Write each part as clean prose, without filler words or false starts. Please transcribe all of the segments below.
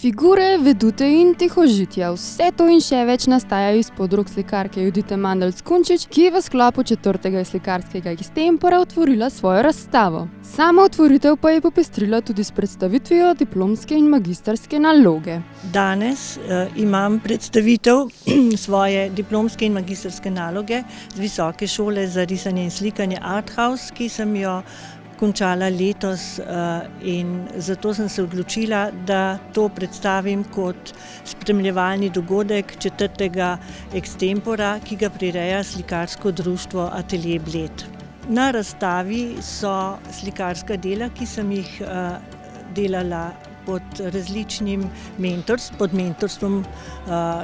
Figure, vedute in tihožitja, vse to in še več nastaja izpod rok slikarke Judite Mandelc-Kunčič, ki je v sklopu 4. slikarskega extempora otvorila svojo razstavo. Sama otvoritev pa je popestrila tudi s predstavitvijo diplomske in magistrske naloge. Danes imam predstavitev svoje diplomske in magistrske naloge z Visoke šole za risanje in slikanje Arthouse, ki sem jo končala letos in zato sem se odločila, da to predstavim kot spremljevalni dogodek 4. extempora, ki ga prireja slikarsko društvo Atelier Bled. Na razstavi so slikarska dela, ki sem jih delala pod mentorstvom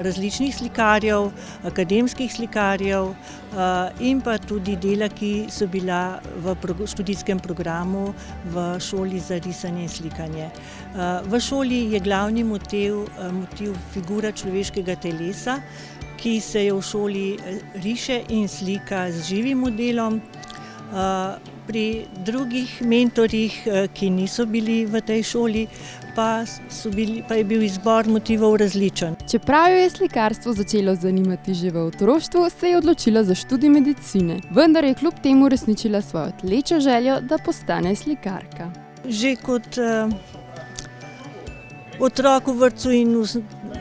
različnih slikarjev, akademskih slikarjev in pa tudi dela, ki so bila v študijskem programu v šoli za risanje in slikanje. V šoli je glavni motiv figura človeškega telesa, ki se je v šoli riše in slika z živim modelom. Pri drugih mentorjih, ki niso bili v tej šoli, pa je bil izbor motivov različen. Čeprav jo je slikarstvo začelo zanimati že v otroštvu, se je odločila za študij medicine, vendar je kljub temu uresničila svojo tlečo željo, da postane slikarka. Že kot otrok v vrtcu in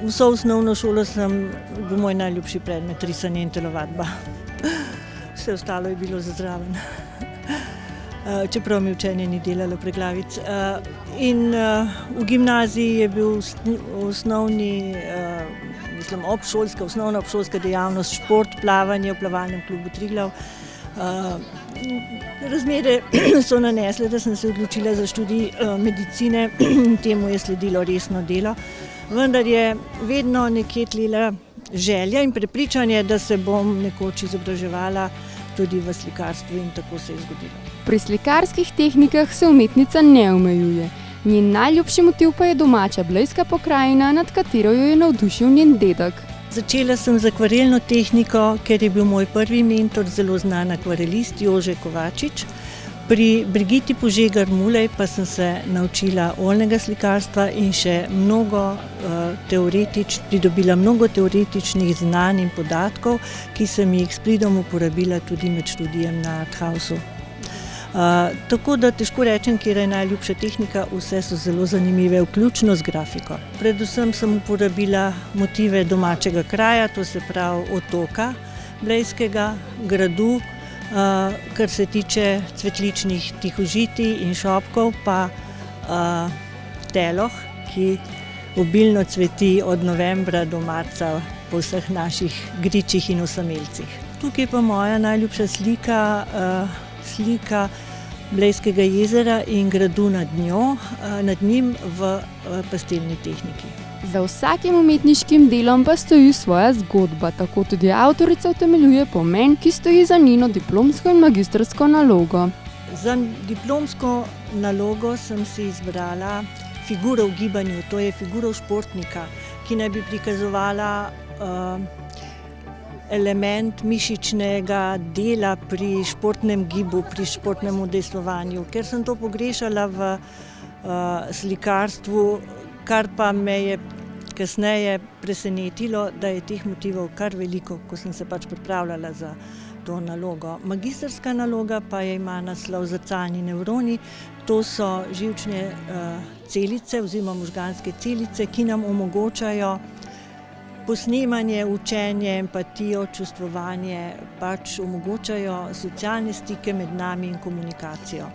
vso osnovno šolo sem bil moj najljubši predmet risanje in telovadba. Vse ostalo je bilo za zraven. Čeprav mi učenje ni delalo preglavic. In v gimnaziji je bil osnovna obšolska dejavnost šport, plavanje v plavalnem klubu Triglav. Razmere so nanesle, da sem se odločila za študij medicine, temu je sledilo resno delo. Vendar je vedno nekje tlela želja in prepričanje, da se bom nekoč izobraževala tudi v slikarstvu in tako se je zgodilo. Pri slikarskih tehnikah se umetnica ne omejuje. Njen najljubši motiv pa je domača blejska pokrajina, nad katero jo je navdušil njen dedek. Začela sem z akvarelno tehniko, ker je bil moj prvi mentor zelo znan akvarelist Jože Kovačič. Pri Brigiti Požegar-Mulej pa sem se naučila oljnega slikarstva in še pridobila mnogo teoretičnih znanj in podatkov, ki sem jih s pridom uporabila tudi med študijem na Arthousu. Tako da težko rečem, kjer je najljubša tehnika, vse so zelo zanimive, vključno z grafiko. Predvsem sem uporabila motive domačega kraja, to se pravi otoka blejskega, gradu. Kar se tiče cvetličnih tihožitij in šopkov, pa teloh, ki obilno cveti od novembra do marca po vseh naših gričih in osamelcih. Tukaj pa moja najljubša slika Blejskega jezera in gradu nad njim v pastelni tehniki. Za vsakim umetniškim delom pa stoji svoja zgodba, tako tudi avtorica utemeljuje pomen, ki stoji za njeno diplomsko in magistrsko nalogo. Za diplomsko nalogo sem si izbrala figuro v gibanju, to je figuro športnika, ki naj bi prikazovala element mišičnega dela pri športnem gibu, pri športnem udejstvovanju. Ker sem to pogrešala v slikarstvu, kar pa me je kasneje presenetilo, da je teh motivov kar veliko, ko sem se pripravljala za to nalogo. Magistrska naloga pa ima naslov Zrcalni nevroni. To so živčne celice oziroma možganske celice, ki nam omogočajo posnemanje, učenje, empatijo, čustvovanje, omogočajo socialne stike med nami in komunikacijo.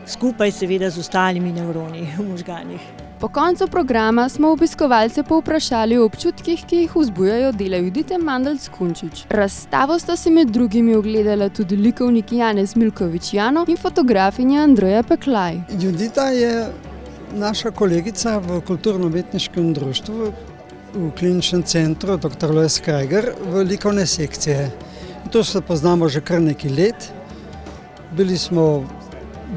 Skupaj seveda z ostalimi nevroni v možganih. Po koncu programa smo obiskovalce povprašali o občutkih, ki jih vzbujajo dela Judite Mandelc-Kunčič. Razstavo sta si med drugimi ogledala tudi likovnik Janez Milkovič-Jano in fotografinja Andreja Peklaj. Judita je naša kolegica v kulturno-umetniškem društvu v kliničnem centru dr. Lojze Krager v likovne sekcije. To se poznamo že kar nekaj let. Bili smo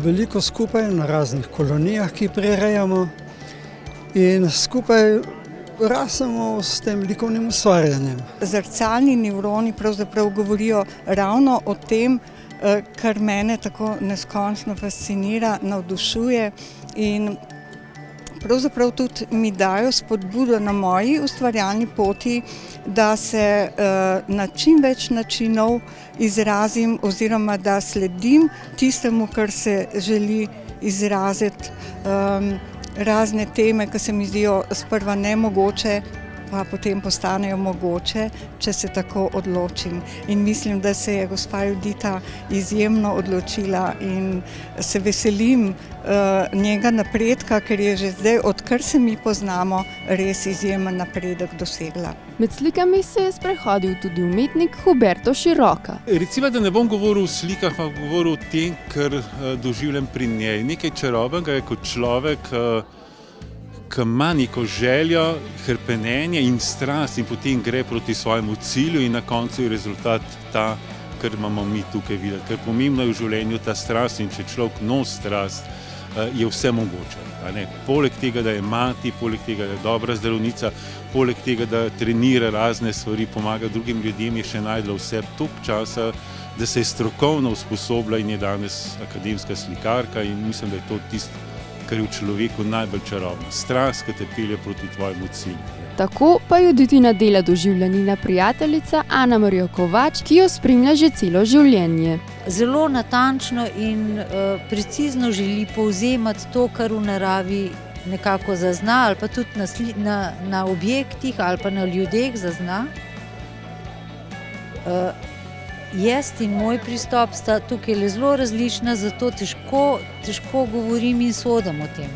veliko skupaj na raznih kolonijah, ki prirejamo. In skupaj rasemo s tem likovnim ustvarjanjem. Zrcalni nevroni pravzaprav govorijo ravno o tem, kar mene tako neskončno fascinira, navdušuje in pravzaprav tudi mi dajo spodbudo na moji ustvarjalni poti, da se na čim več načinov izrazim oziroma da sledim tistemu, kar se želi izraziti. Razne teme, ki se mi zdijo sprva nemogoče, pa potem postanejo mogoče, če se tako odločim. In mislim, da se je gospa Judita izjemno odločila in se veselim njega napredka, ker je že zdaj, odkar se mi poznamo, res izjemen napredek dosegla. Med slikami se je sprehodil tudi umetnik Huberto Široka. Recimo, da ne bom govoril o slikah, pa govoril o tem, kar doživljam pri njej. Nekaj čarobnega je kot človek, ki ima neko željo, hrepenenje in strast in potem gre proti svojemu cilju in na koncu je rezultat ta, kar imamo mi tukaj videti. Ker pomembno je v življenju ta strast in če človek nosi strast, je vse mogoče. Poleg tega, da je mati, poleg tega, da je dobra zdravnica, poleg tega, da trenira razne stvari, pomaga drugim ljudem, je še najdla vse toliko časa, da se je strokovno usposobila in je danes akademska slikarka in mislim, da je to tisto, kar je v človeku najbolj čarobno. Strast, ki te pelje proti tvojemu cilju. Tako pa Juditina dela doživlja njena prijateljica Ana Marija Kovač, ki jo spremlja že celo življenje. Zelo natančno in precizno želi povzemati to, kar v naravi nekako zazna, ali pa tudi na objektih ali pa na ljudeh zazna. Jaz in moj pristop sta tukaj zelo različna, zato težko govorim in sodim o tem.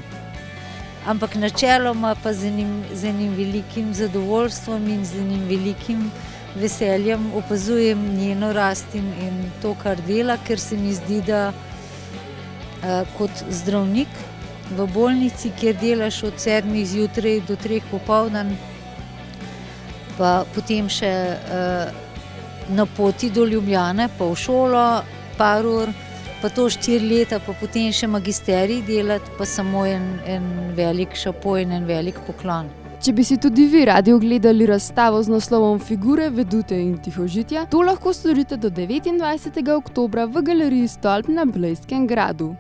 Ampak načeloma pa z enim velikim zadovoljstvom in z enim velikim veseljem opazujem njeno rast in to, kar dela, ker se mi zdi, da kot zdravnik v bolnici, kjer delaš od 7 zjutraj do 3 popoldan, pa potem še na poti do Ljubljane, pa v šolo, par ur, pa to 4 leta, pa potem še magisterij delati, pa samo en velik šapo in en velik poklon. Če bi si tudi vi radi ogledali razstavo z naslovom Figure, vedute in tihožitja, to lahko storite do 29. oktobra v galeriji Stolp na Blejskem gradu.